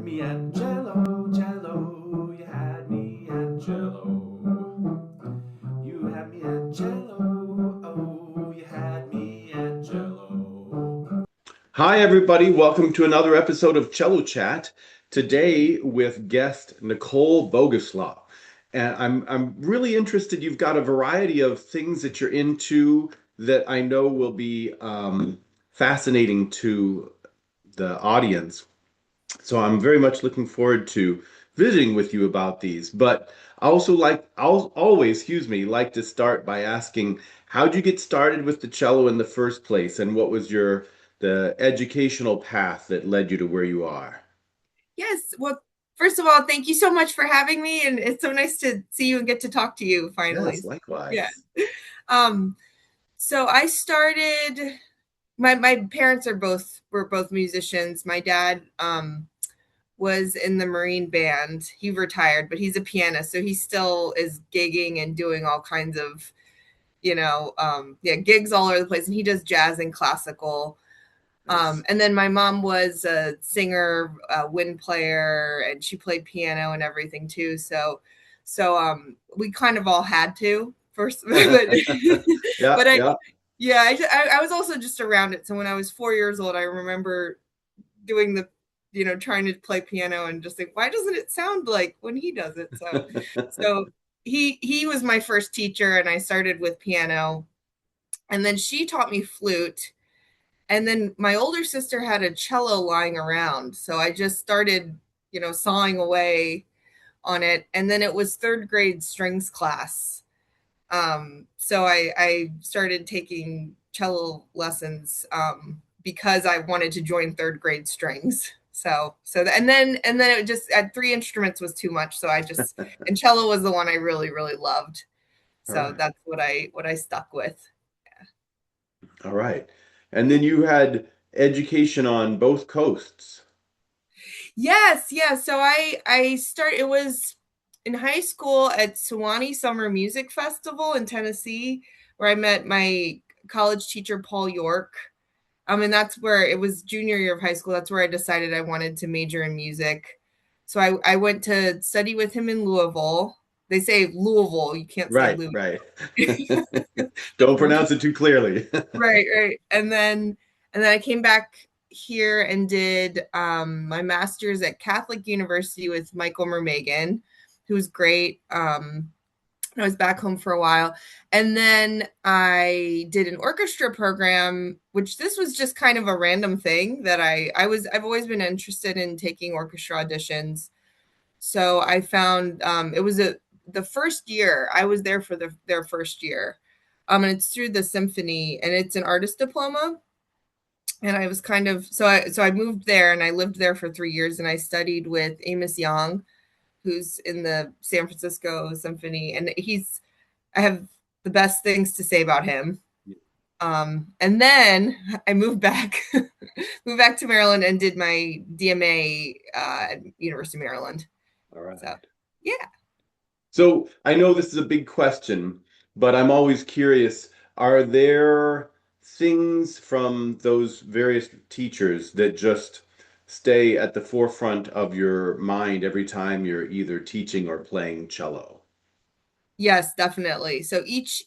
me at Cello, Cello. You had me at Cello. You had me at Cello. Oh, you had me at Cello. Hi, everybody. Welcome to another episode of Cello Chat. Today with guest Nicole Boguslaw. And I'm really interested. You've got a variety of things that you're into that I know will be fascinating to the audience. So I'm very much looking forward to visiting with you about these. But I'll always, like to start by asking, how'd you get started with the cello in the first place, and what was the educational path that led you to where you are? Yes. Well, first of all, thank you so much for having me. And it's so nice to see you and get to talk to you finally. Yes, Yeah. likewise. Um, so I started my parents were both musicians. My dad was in the Marine band. He retired, but he's a pianist, so he still is gigging and doing all kinds of, gigs all over the place. And he does jazz and classical. Nice. And then my mom was a singer, a wind player, and she played piano and everything too. So we kind of all had to first, but Yeah, but I yeah. yeah I was also just around it. So when I was 4 years old, I remember doing trying to play piano and just think, why doesn't it sound like when he does it? So he was my first teacher, and I started with piano, and then she taught me flute. And then my older sister had a cello lying around. So I just started, sawing away on it. And then it was third grade strings class. So I started taking cello lessons because I wanted to join third grade strings. And then it just at three instruments was too much. And cello was the one I really, really loved. All So right. that's what I stuck with. All right. And then you had education on both coasts. Yes, yeah. So it was in high school at Sewanee Summer Music Festival in Tennessee, where I met my college teacher Paul York. And that's where it was junior year of high school. That's where I decided I wanted to major in music. So I went to study with him in Louisville. They say Louisville, you can't say Right, Louis. right. Don't pronounce it too clearly. Right, right. And then I came back here and did my master's at Catholic University with Michael Mermagan, who was great. I was back home for a while. And then I did an orchestra program, which this was just kind of a random thing that I've always been interested in taking orchestra auditions. So I found it was the first year I was there for their first year. And it's through the symphony, and it's an artist diploma. And I was kind of so I moved there, and I lived there for 3 years, and I studied with Amos Young, who's in the San Francisco Symphony, and I have the best things to say about him. And then I moved back, moved back to Maryland and did my DMA at University of Maryland. All So right. yeah. So I know this is a big question, but I'm always curious, are there things from those various teachers that just stay at the forefront of your mind every time you're either teaching or playing cello? Yes, definitely. So each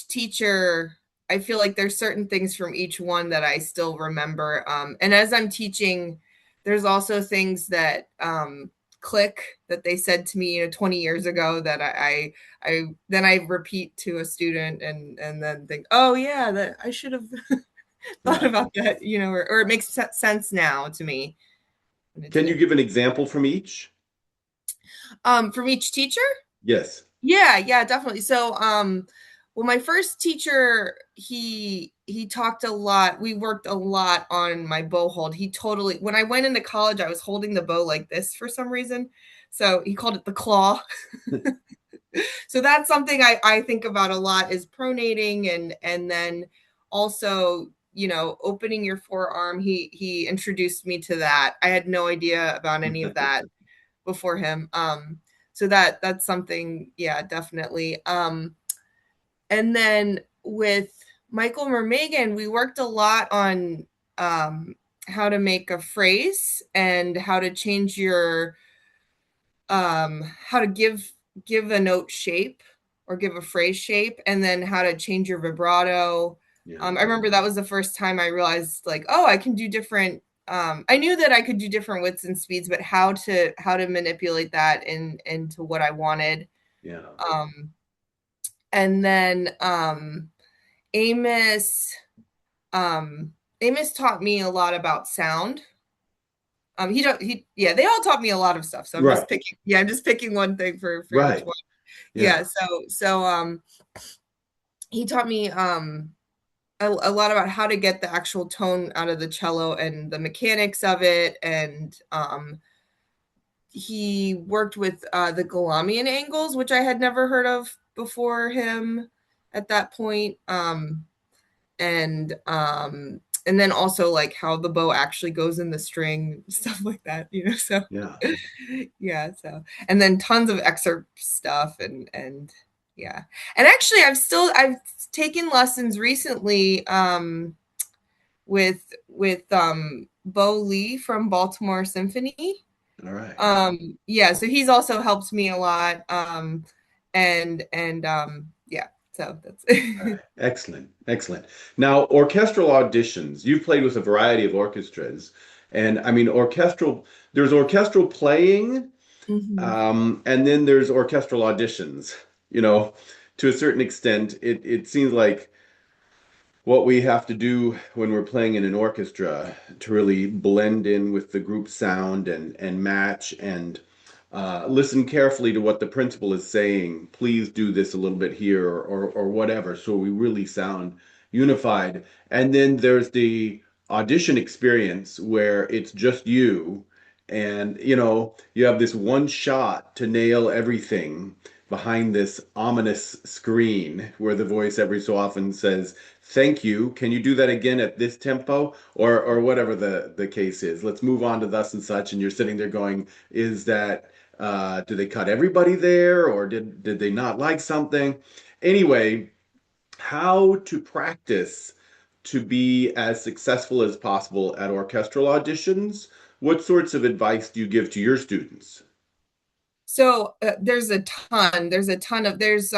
teacher, I feel like there's certain things from each one that I still remember. And as I'm teaching, there's also things that click that they said to me, 20 years ago that I then I repeat to a student and then think, oh yeah, that I should have thought Right. about that, or it makes sense now to me when it Can you didn't. give an example from each? From each teacher? Yes. Yeah, yeah, definitely. Well, my first teacher, he talked a lot. We worked a lot on my bow hold. When I went into college, I was holding the bow like this for some reason. So he called it the claw. So that's something I think about a lot is pronating and then also, opening your forearm. He introduced me to that. I had no idea about any of that before him. So that's something, yeah, definitely. And then with Michael Mermagan, we worked a lot on make a phrase and how to change your how to give a note shape or give a phrase shape, and then how to change your vibrato. Yeah. I remember that was the first time I realized, like, oh, I can do different. I knew that I could do different widths and speeds, but how to manipulate that into what I wanted. Yeah. And then Amos Amos taught me a lot about sound. They all taught me a lot of stuff. So I'm just picking one thing for each one. Yeah. So he taught me a lot about how to get the actual tone out of the cello and the mechanics of it. And he worked with the Galamian angles, which I had never heard of before him at that point. And then also like how the bow actually goes in the string, stuff like that, so yeah. So, and then tons of excerpt stuff and yeah. And actually I've taken lessons recently with Bo Lee from Baltimore Symphony. All right. Yeah, so he's also helped me a lot. And yeah. So that's right. Excellent. Now, orchestral auditions. You've played with a variety of orchestras, and I mean, there's orchestral playing, and then there's orchestral auditions. To a certain extent, it seems like what we have to do when we're playing in an orchestra to really blend in with the group sound and match and listen carefully to what the principal is saying. Please do this a little bit here or whatever, so we really sound unified. And then there's the audition experience where it's just you, and you have this one shot to nail everything behind this ominous screen where the voice every so often says, "Thank you. Can you do that again at this tempo?" Or whatever the case is. Let's move on to thus and such. And you're sitting there going, is that do they cut everybody there, or did they not like something? Anyway, how to practice to be as successful as possible at orchestral auditions? What sorts of advice do you give to your students? So there's a ton of there's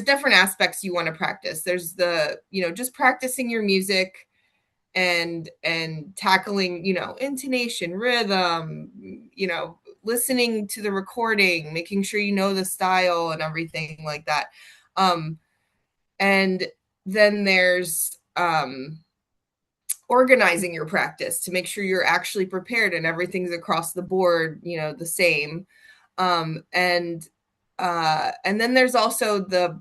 different aspects you want to practice. There's the just practicing your music and tackling intonation, rhythm, listening to the recording, making sure the style and everything like that. And then there's organizing your practice to make sure you're actually prepared and everything's across the board, the same. And then there's also the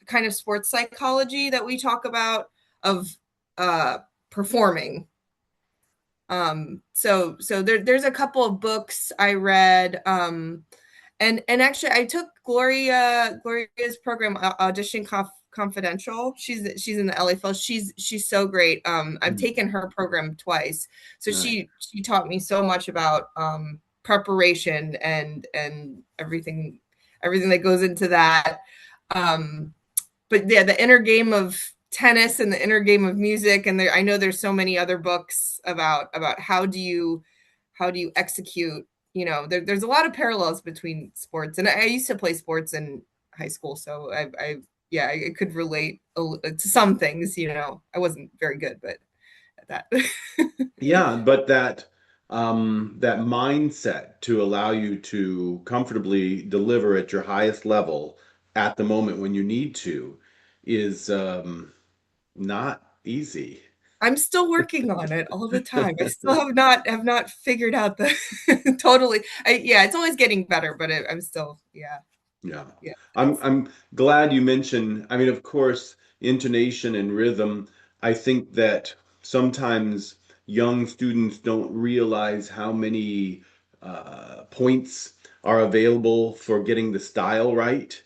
kind of sports psychology that we talk about of performing. So there's a couple of books I read. And actually I took Gloria's program, Audition Confidential. She's in the LA Phil. She's so great. I've taken her program twice. So she taught me so much about preparation and everything that goes into that. But yeah, the inner game of tennis and the inner game of music, and I know there's so many other books about how do you execute. There's a lot of parallels between sports, and I used to play sports in high school, so I could relate to some things. I wasn't very good, but at that. Yeah, but that mindset to allow you to comfortably deliver at your highest level at the moment when you need to is not easy. I'm still working on it all the time. I still have not figured out the totally. It's always getting better, but I'm still yeah. I'm glad you mentioned. I mean, of course, intonation and rhythm. I think that sometimes young students don't realize how many points are available for getting the style right.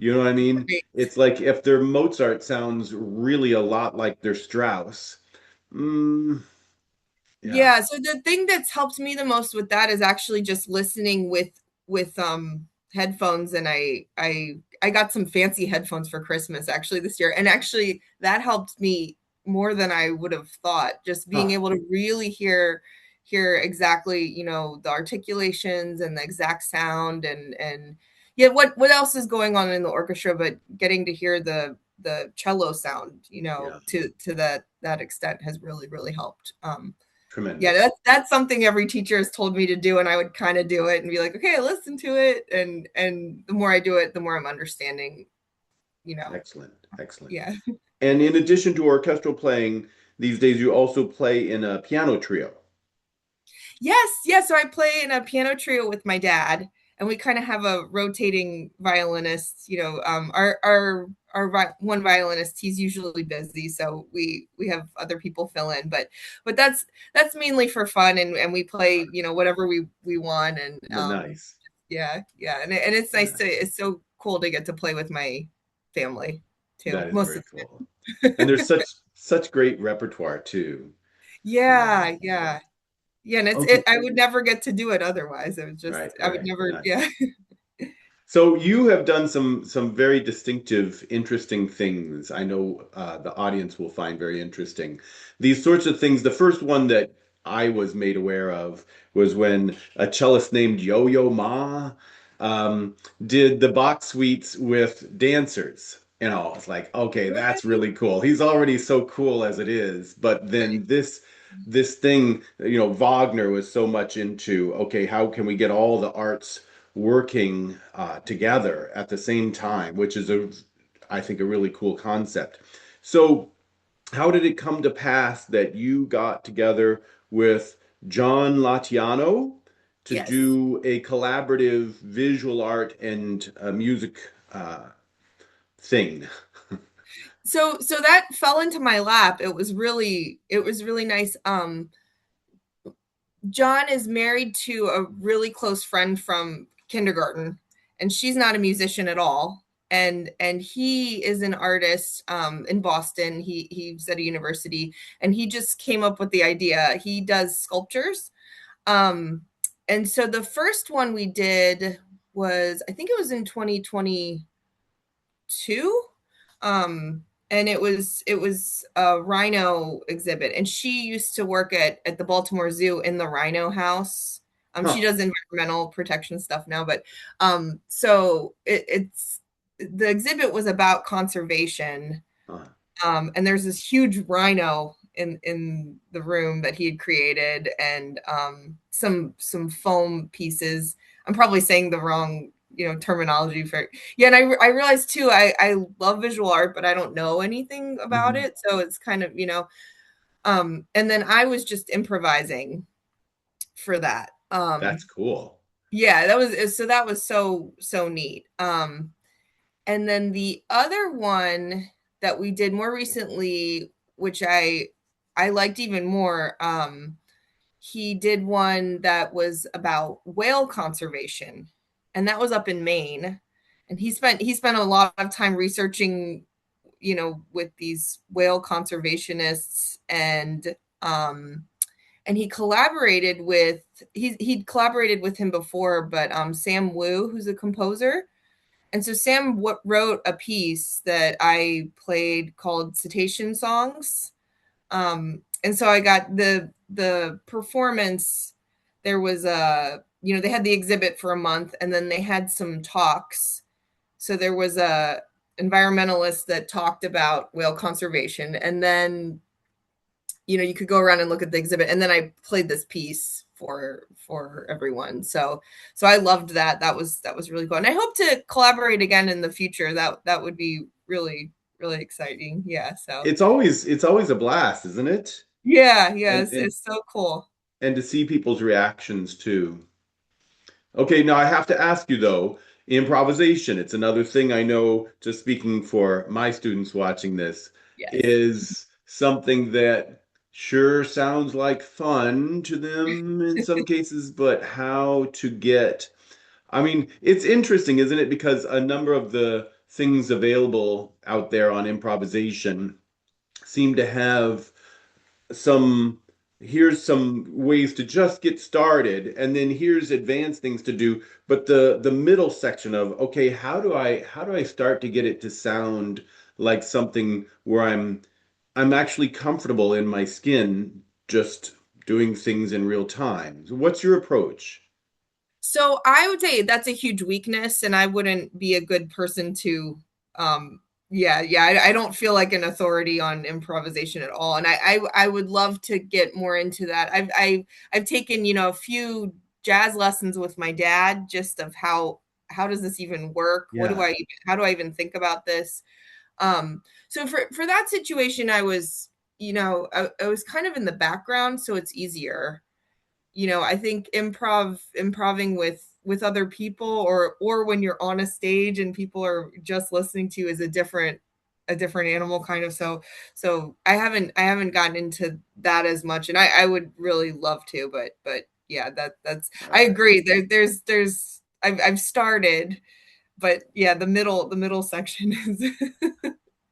You know what I mean? Right. It's like if their Mozart sounds really a lot like their Strauss. Yeah. So the thing that's helped me the most with that is actually just listening with headphones, and I got some fancy headphones for Christmas actually this year, and actually that helped me more than I would have thought. Just being Huh. able to really hear exactly, you know, the articulations and the exact sound, and yeah, what else is going on in the orchestra, but getting to hear the cello sound, you know, Yeah. to that extent has really helped. Yeah, Tremendous. that's something every teacher has told me to do, and I would kind of do it and be like, okay, listen to it, and the more I do it, the more I'm understanding, you know. Excellent. Excellent. Yeah. And in addition to orchestral playing, these days you also play in a piano trio. Yes, yes. So I play in a piano trio with my dad, and we kind of have a rotating violinist. You know, one violinist, he's usually busy, so we have other people fill in. But that's mainly for fun, and we play, you know, whatever we want, and Nice. yeah, yeah, and it's nice Yeah, to it's so cool to get to play with my family too, that is most very of the cool. time. And there's such great repertoire too. Yeah, yeah. Yeah, and Okay. I would never get to do it otherwise. It was just Right, I would right. never, Nice. yeah. So you have done some very distinctive, interesting things. I know the audience will find very interesting. These sorts of things. The first one that I was made aware of was when a cellist named Yo-Yo Ma did the Bach suites with dancers. You know, it's like, okay, that's Right. really cool. He's already so cool as it is, but then this thing, you know, Wagner was so much into, okay, how can we get all the arts working together at the same time, which is I think, a really cool concept. So, how did it come to pass that you got together with John Latiano to Yes. do a collaborative visual art and music thing? So that fell into my lap. It was really nice. John is married to a really close friend from kindergarten, and she's not a musician at all. And he is an artist in Boston. He's at a university, and he just came up with the idea. He does sculptures. Um, and so the first one we did was, I think it was in 2022. Um, and it was a rhino exhibit, and she used to work at the Baltimore Zoo in the Rhino House. She Huh. does environmental protection stuff now, but so it's the exhibit was about conservation. Huh. And there's this huge rhino in the room that he had created, and some foam pieces. I'm probably saying the wrong, you know, terminology for, yeah. And I realized too, I love visual art, but I don't know anything about Mhm. it, so it's kind of, you know, and then I was just improvising for that. That's cool. Yeah, that was so neat. And then the other one that we did more recently, which I liked even more, he did one that was about whale conservation, and that was up in Maine. And he spent a lot of time researching, you know, with these whale conservationists, um and he'd collaborated with him before, but Sam Wu, who's a composer. And so Sam wrote a piece that I played called Cetacean Songs. And so I got the performance. There was a, you know, they had the exhibit for a month, and then they had some talks. So there was a environmentalist that talked about whale conservation, and then, you know, you could go around and look at the exhibit, and then I played this piece for everyone. So I loved that. That was really cool, and I hope to collaborate again in the future. That would be really exciting. Yeah. So It's always a blast, isn't it? yeah, yeah, And and it's so cool. and to see people's reactions too. Okay, now I have to ask you though, improvisation, it's another thing I know, just speaking for my students watching this, Yes. is something that sure sounds like fun to them in some cases, but how to get, I mean, it's interesting, isn't it? Because a number of the things available out there on improvisation seem to have some here's some ways to just get started, and then here's advanced things to do, but the middle section of, okay, how do I start to get it to sound like something where I'm I'm actually comfortable in my skin just doing things in real time. So what's your approach? So I would say that's a huge weakness, and I wouldn't be a good person to, I don't feel like an authority on improvisation at all. And I would love to get more into that. I've taken, a few jazz lessons with my dad, just of how does this even work? Yeah. How do I even think about this? So for that situation, I was, I was kind of in the background, so it's easier. I think improving with other people, or when you're on a stage and people are just listening to you, is a different animal, kind of. So I haven't gotten into that as much, and I would really love to, but yeah, that's All I right. agree. There's I've started, but yeah, the middle section is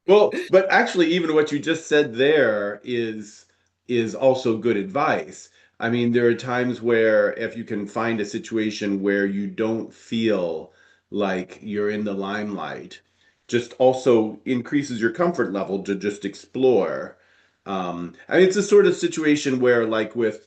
Well, but actually, even what you just said there is also good advice. I mean, there are times where if you can find a situation where you don't feel like you're in the limelight, just also increases your comfort level to just explore. I mean, it's a sort of situation where, like with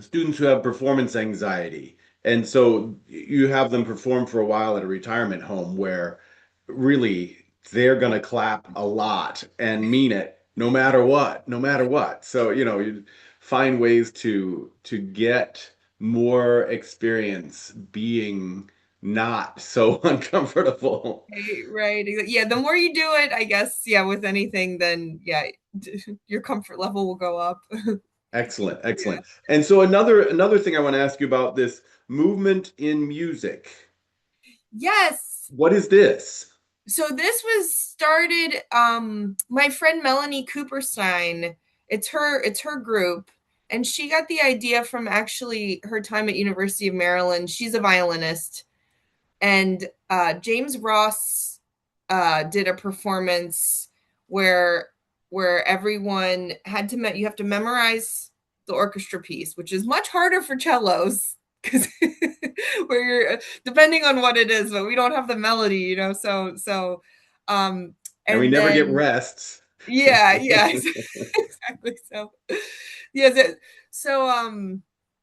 students who have performance anxiety. And so you have them perform for a while at a retirement home where really they're going to clap a lot and mean it no matter what, no matter what. So, you find ways to get more experience being not so uncomfortable. right. Yeah, the more you do it, I guess, yeah, with anything, then yeah, your comfort level will go up. Excellent, Yeah. excellent. And so another thing I want to ask you about this movement in music. Yes. What is this? So this was started, my friend Melanie Cooperstein, it's her group, and she got the idea from actually her time at University of Maryland. She's a violinist, and James Ross did a performance where everyone had to you have to memorize the orchestra piece, which is much harder for cellos, because where you're depending on what it is, but we don't have the melody, so um And we and never get then rests. yeah, exactly. So yeah, so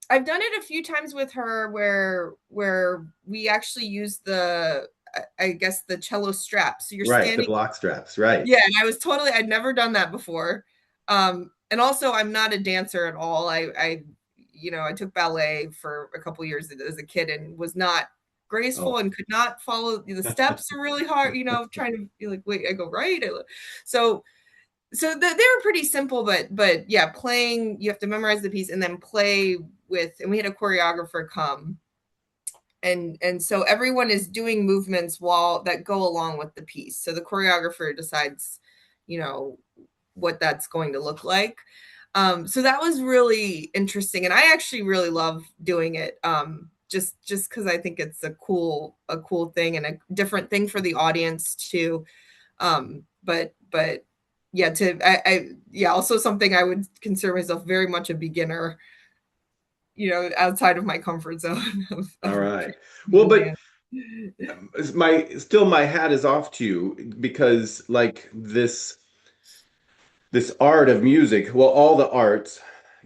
I've done it a few times with her, where we actually use I guess the cello strap. So you're Right, the standing. block straps, right. Yeah, and I'd never done that before. And also I'm not a dancer at all. I took ballet for a couple years as a kid and was not graceful Oh, and could not follow the steps are really hard, trying to be like, wait, I go right. So they were pretty simple, but yeah, playing, you have to memorize the piece and then play with, and we had a choreographer come, and so everyone is doing movements while that go along with the piece. So the choreographer decides, you know, what that's going to look like. So that was really interesting, and I actually really love doing it. Just because I think it's a cool thing and a different thing for the audience too. But yeah, yeah, also something I would consider myself very much a beginner, outside of my comfort zone all of right. Well, but dance. my hat is off to you because like this art of music, well, all the arts,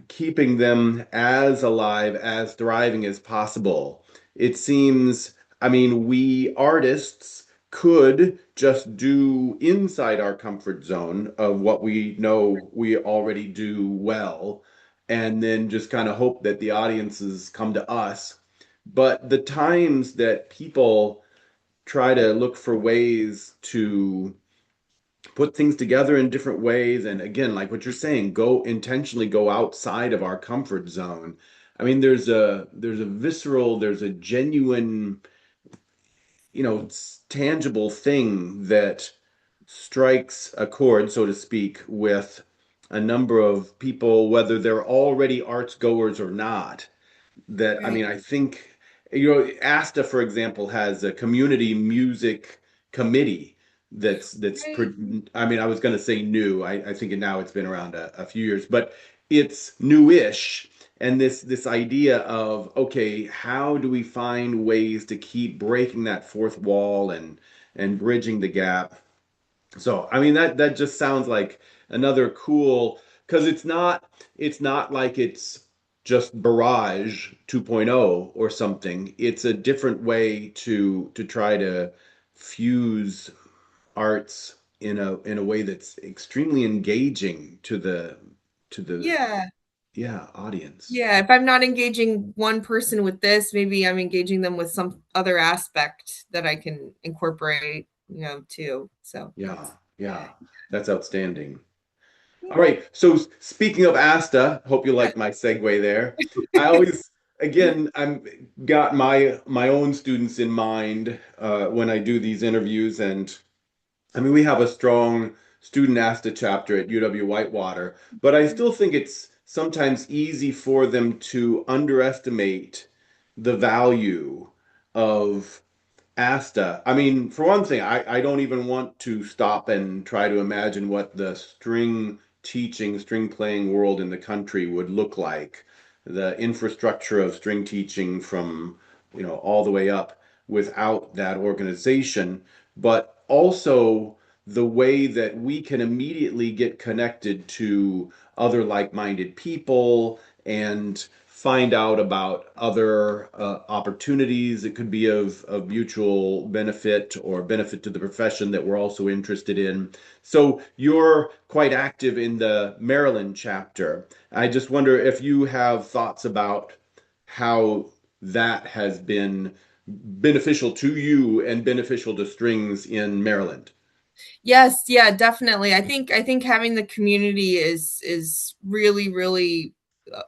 keeping them as alive, as thriving as possible. It seems, I mean, we artists could just do inside our comfort zone of what we know we already do well, and then just kind of hope that the audiences come to us. But the times that people try to look for ways to put things together in different ways, and again, like what you're saying, go intentionally go outside of our comfort zone. I mean, there's a visceral, there's a genuine, tangible thing that strikes a chord, so to speak, with a number of people, whether they're already arts goers or not. That, I Right. mean, I think, ASTA, for example, has a community music committee Right. I mean, I was going to say new. I think now it's been around a few years, but it's newish. And this idea of, okay, how do we find ways to keep breaking that fourth wall and bridging the gap? So, I mean, that just sounds like another cool, because it's not like it's just Barrage 2.0 or something. It's a different way to try to fuse arts in a way that's extremely engaging to the Yeah. yeah, audience. Yeah, if I'm not engaging one person with this, maybe I'm engaging them with some other aspect that I can incorporate, too. So, Yeah, yeah, that's outstanding. All yeah. right. So speaking of Asta, hope you like my segue there. I always, again, I'm got my own students in mind when I do these interviews, and I mean we have a strong student Asta chapter at UW Whitewater, but I still think it's sometimes easy for them to underestimate the value of Asta. I mean, for one thing, I don't even want to stop and try to imagine what the string teaching, string playing world in the country would look like. The infrastructure of string teaching from, all the way up without that organization, but also the way that we can immediately get connected to other like-minded people and find out about other opportunities. It could be of mutual benefit or benefit to the profession that we're also interested in. So you're quite active in the Maryland chapter. I just wonder if you have thoughts about how that has been beneficial to you and beneficial to strings in Maryland. Yes, yeah, definitely. I think having the community is really, really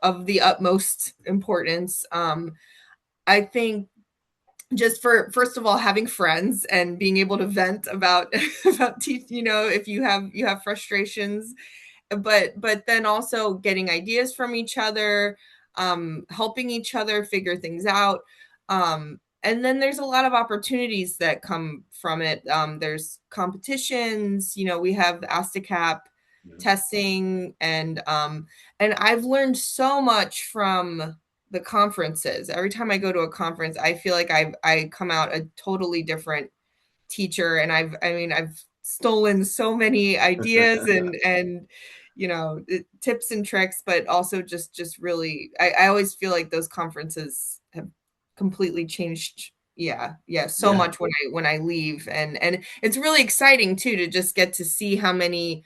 of the utmost importance. I think just for first of all having friends and being able to vent about about if you have frustrations, but then also getting ideas from each other, helping each other figure things out. And then there's a lot of opportunities that come from it. There's competitions, we have ASTICAP Yeah. testing, and I've learned so much from the conferences. Every time I go to a conference, I feel like I come out a totally different teacher, and I've stolen so many ideas and tips and tricks, but also just really I always feel like those conferences have completely changed, so Yeah. much when I leave, and it's really exciting too to just get to see how many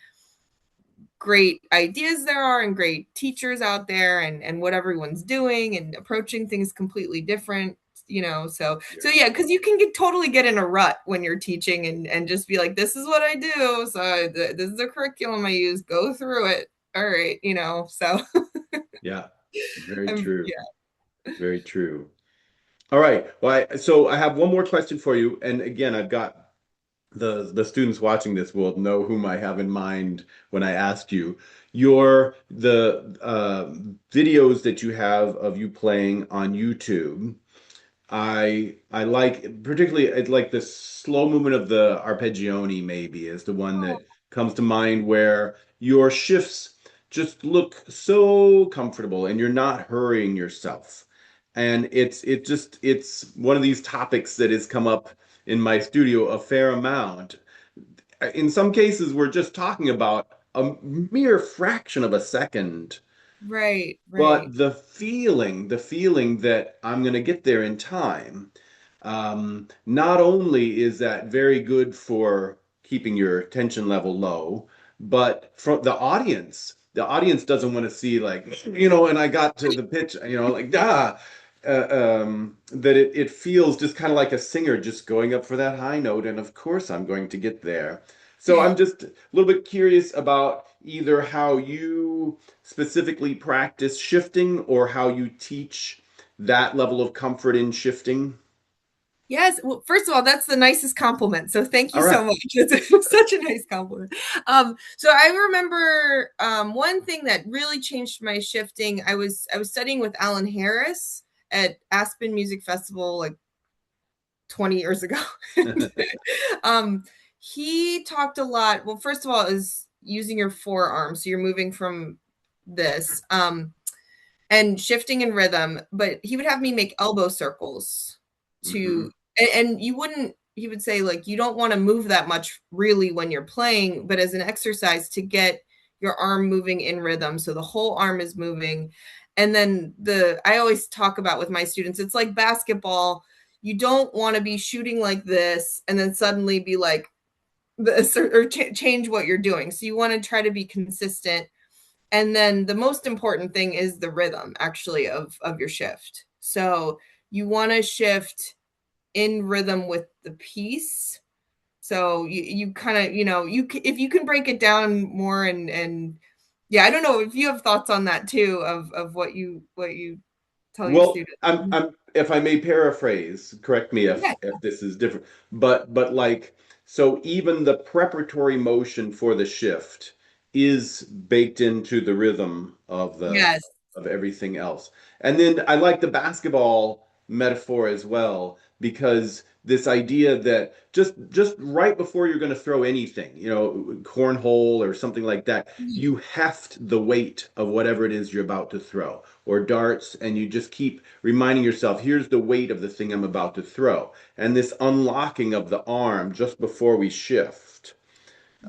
great ideas there are and great teachers out there, and what everyone's doing and approaching things completely different, so yeah, because you can totally get in a rut when you're teaching and just be like, this is what I do, so this is the curriculum I use, go through it, all right, so Yeah. Very true. yeah. Very true. All right. Well, so I have one more question for you. And again, I've got the students watching this will know whom I have in mind when I ask you. The videos that you have of you playing on YouTube. I like particularly I like the slow movement of the arpeggione maybe is the one that comes to mind where your shifts just look so comfortable and you're not hurrying yourself. And it's one of these topics that has come up in my studio a fair amount. In some cases, we're just talking about a mere fraction of a second, Right. but the feeling that I'm going to get there in time, not only is that very good for keeping your tension level low, but from the audience doesn't want to see like, and I got to the pitch, like, that it feels just kind of like a singer just going up for that high note, and of course I'm going to get there. So I'm just a little bit curious about either how you specifically practice shifting or how you teach that level of comfort in shifting? Yes. Well, first of all, that's the nicest compliment. So thank you All so right. much. It's such a nice compliment. So I remember one thing that really changed my shifting. I was studying with Alan Harris at Aspen Music Festival like 20 years ago. um, he talked a lot. Well, first of all, is using your forearm. So you're moving from this and shifting in rhythm. But he would have me make elbow circles Hmm. to, and you wouldn't, he would say, like, you don't want to move that much really when you're playing, but as an exercise to get your arm moving in rhythm. So the whole arm is moving. And then I always talk about with my students, it's like basketball. You don't want to be shooting like this and then suddenly be like this or change what you're doing. So you want to try to be consistent. And then the most important thing is the rhythm actually of your shift. So you want to shift in rhythm with the piece. So you kind of, if you can break it down more and yeah, I don't know if you have thoughts on that too of what you tell your Well, students. I'm if I may paraphrase, correct me Yeah. if this is different, but like so even the preparatory motion for the shift is baked into the rhythm Yes. of everything else. And then I like the basketball metaphor as well because this idea that just right before you're going to throw anything, cornhole or something like that, you heft the weight of whatever it is you're about to throw, or darts, and you just keep reminding yourself, here's the weight of the thing I'm about to throw. And this unlocking of the arm just before we shift,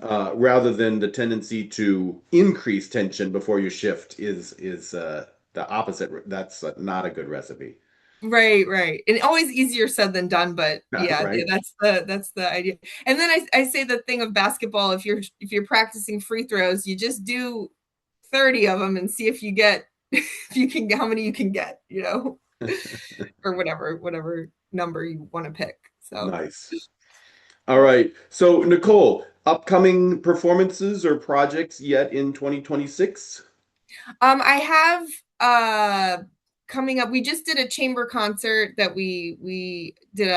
rather than the tendency to increase tension before you shift is the opposite. That's not a good recipe. Right. And always easier said than done, but yeah, Right? that's the idea. And then I say the thing of basketball, if you're practicing free throws, you just do 30 of them and see if you get if you can how many you can get, or whatever number you want to pick. So Nice. All right. So, Nicole, upcoming performances or projects yet in 2026? I have coming up. We just did a chamber concert that we did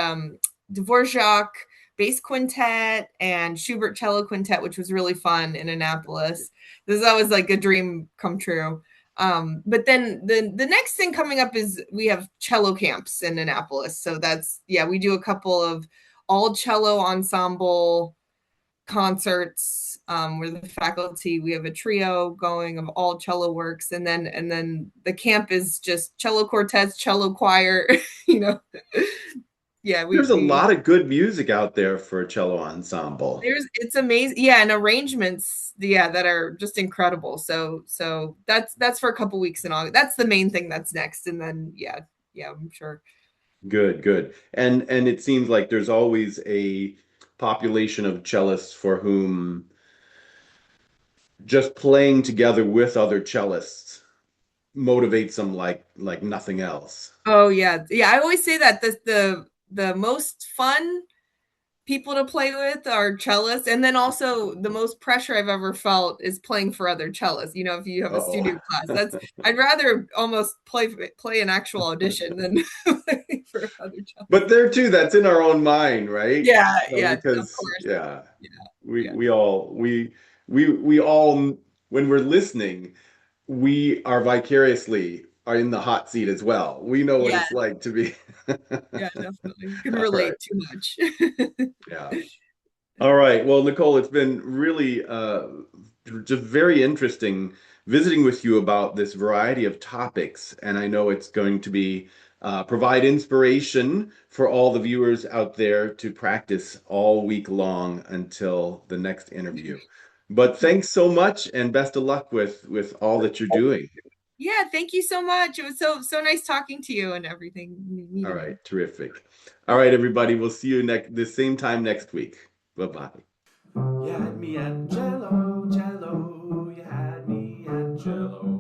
Dvorak bass quintet and Schubert cello quintet, which was really fun in Annapolis. That was like a dream come true. But then the next thing coming up is we have cello camps in Annapolis. So we do a couple of all cello ensemble concerts where the faculty, we have a trio going of all cello works, and then the camp is just cello quartets, cello choir. Yeah, There's a lot of good music out there for a cello ensemble. it's amazing. Yeah, and arrangements, that are just incredible. So that's for a couple weeks in August. That's the main thing that's next, and then yeah, I'm sure. Good. And it seems like there's always a population of cellists for whom just playing together with other cellists motivates them like nothing else. Oh yeah. I always say that the most fun people to play with are cellists, and then also the most pressure I've ever felt is playing for other cellists. If you have a Uh-oh. studio class, I'd rather almost play an actual audition than play for other cellists. But there too, that's in our own mind, right? Yeah, of Because course. yeah, Yeah. we all when we're listening, we are vicariously are in the hot seat as well. We know what Yeah, it's like to be. yeah, definitely. You can All relate right. too much. Yeah. All right. Well, Nicole, it's been really just very interesting visiting with you about this variety of topics, and I know it's going to be provide inspiration for all the viewers out there to practice all week long until the next interview. But thanks so much, and best of luck with all that you're doing. Yeah, thank you so much. It was so nice talking to you and everything. All Meeting right, you. terrific. All right, everybody, we'll see you the same time next week. Bye-bye. You had me at Jello, Jello. You had me at Jello.